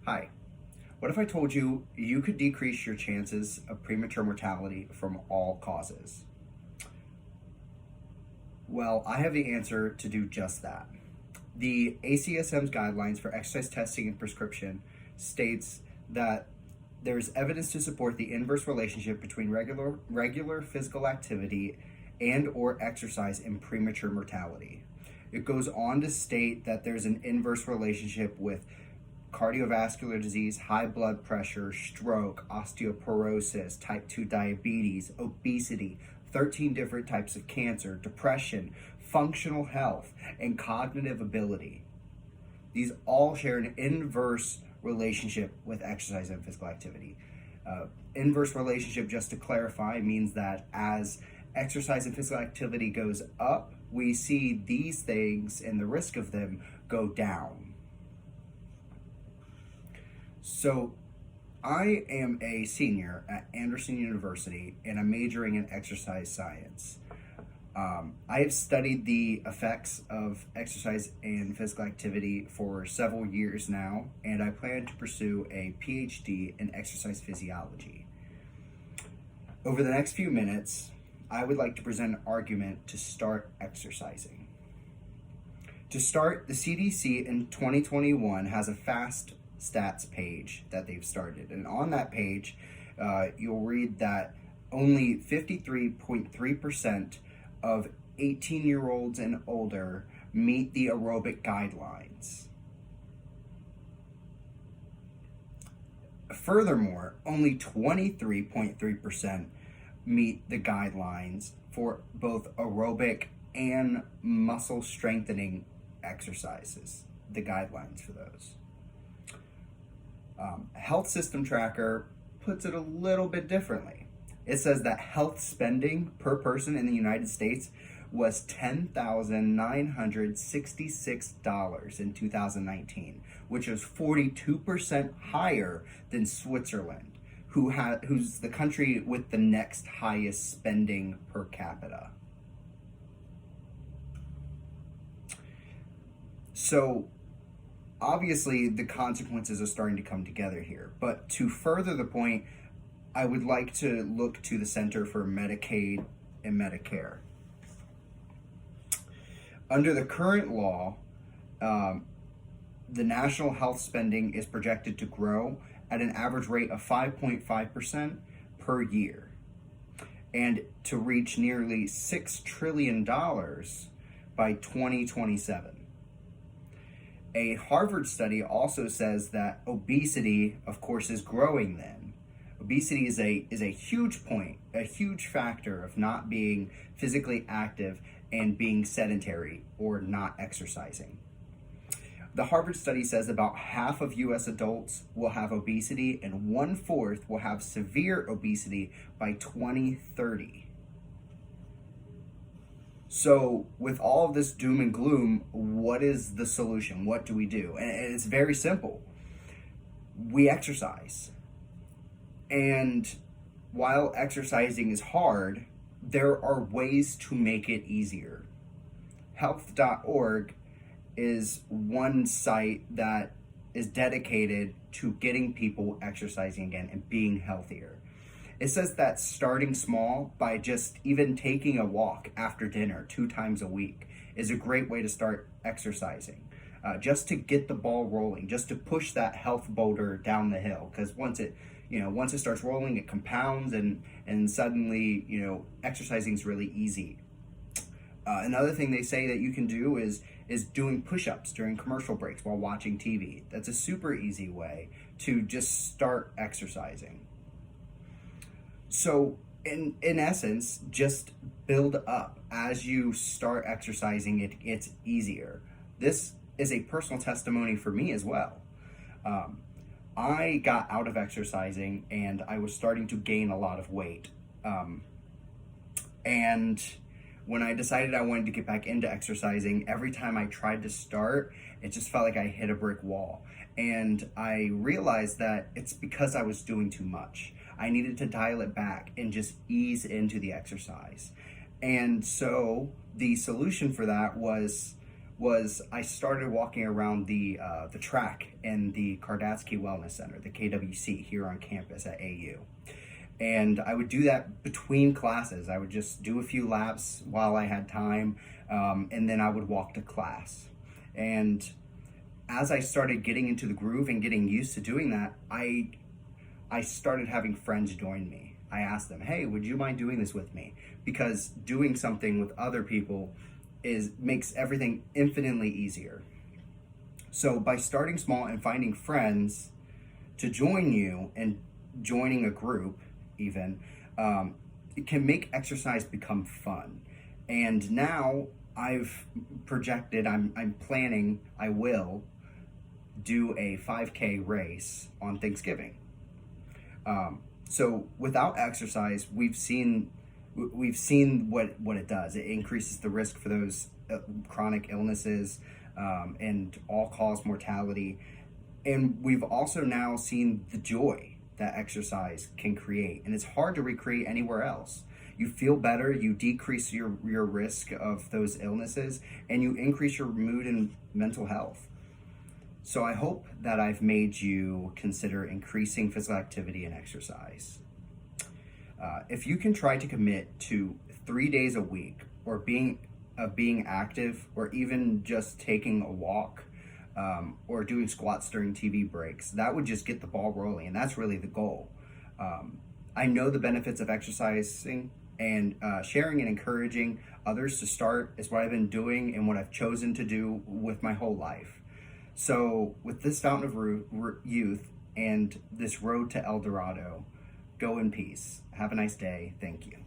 Hi, what if I told you you could decrease your chances of premature mortality from all causes? Well, I have the answer to do just that. The ACSM's guidelines for exercise testing and prescription states that there's evidence to support the inverse relationship between regular physical activity and or exercise and premature mortality. It goes on to state that there's an inverse relationship with cardiovascular disease, high blood pressure, stroke, osteoporosis, type 2 diabetes, obesity, 13 different types of cancer, depression, functional health, and cognitive ability. These all share an inverse relationship with exercise and physical activity. Inverse relationship, just to clarify, means that as exercise and physical activity goes up, we see these things and the risk of them go down. So I am a senior at Anderson University and I'm majoring in exercise science. I have studied the effects of exercise and physical activity for several years now, and I plan to pursue a PhD in exercise physiology. Over the next few minutes, I would like to present an argument to start exercising. To start, the CDC in 2021 has a fast stats page that they've started, and on that page you'll read that only 53.3% of 18-year-olds and older meet the aerobic guidelines. Furthermore, only 23.3% meet the guidelines for both aerobic and muscle strengthening exercises, the guidelines for those. Health System Tracker puts it a little bit differently. It says that health spending per person in the United States was $10,966 in 2019, which is 42% higher than Switzerland, who's the country with the next highest spending per capita. So obviously, the consequences are starting to come together here. But to further the point, I would like to look to the Center for Medicaid and Medicare. Under the current law, the national health spending is projected to grow at an average rate of 5.5% per year, and to reach nearly $6 trillion by 2027. A Harvard study also says that obesity, of course, is growing then. Obesity is a huge point, a huge factor of not being physically active and being sedentary or not exercising. The Harvard study says about half of US adults will have obesity and 1/4 will have severe obesity by 2030. So with all of this doom and gloom, what is the solution? What do we do? And it's very simple. We exercise. And while exercising is hard, there are ways to make it easier. Health.org is one site that is dedicated to getting people exercising again and being healthier. It says that starting small by just even taking a walk after dinner 2 times a week is a great way to start exercising. Just to get the ball rolling, just to push that health boulder down the hill. Because once it starts rolling, it compounds, and suddenly, exercising is really easy. Another thing they say that you can do is doing push-ups during commercial breaks while watching TV. That's a super easy way to just start exercising. So in essence, just build up. As you start exercising, it gets easier. This is a personal testimony for me as well. I got out of exercising and I was starting to gain a lot of weight. And when I decided I wanted to get back into exercising, every time I tried to start, it just felt like I hit a brick wall. And I realized that it's because I was doing too much. I needed to dial it back and just ease into the exercise. And so the solution for that was was I started walking around the track in the Kardatsky Wellness Center, the KWC, here on campus at AU. And I would do that between classes. I would just do a few laps while I had time, and then I would walk to class. And as I started getting into the groove and getting used to doing that, I started having friends join me. I asked them, hey, would you mind doing this with me? Because doing something with other people makes everything infinitely easier. So by starting small and finding friends to join you and joining a group even, it can make exercise become fun. And now I've projected, I'm planning, I will do a 5K race on Thanksgiving. So without exercise, we've seen what it does. It increases the risk for those chronic illnesses and all-cause mortality. And we've also now seen the joy that exercise can create. And it's hard to recreate anywhere else. You feel better, you decrease your risk of those illnesses, and you increase your mood and mental health. So I hope that I've made you consider increasing physical activity and exercise. If you can try to commit to 3 days a week or being active, or even just taking a walk, or doing squats during TV breaks, that would just get the ball rolling, and that's really the goal. I know the benefits of exercising, and sharing and encouraging others to start is what I've been doing and what I've chosen to do with my whole life. So with this fountain of youth and this road to El Dorado, go in peace. Have a nice day. Thank you.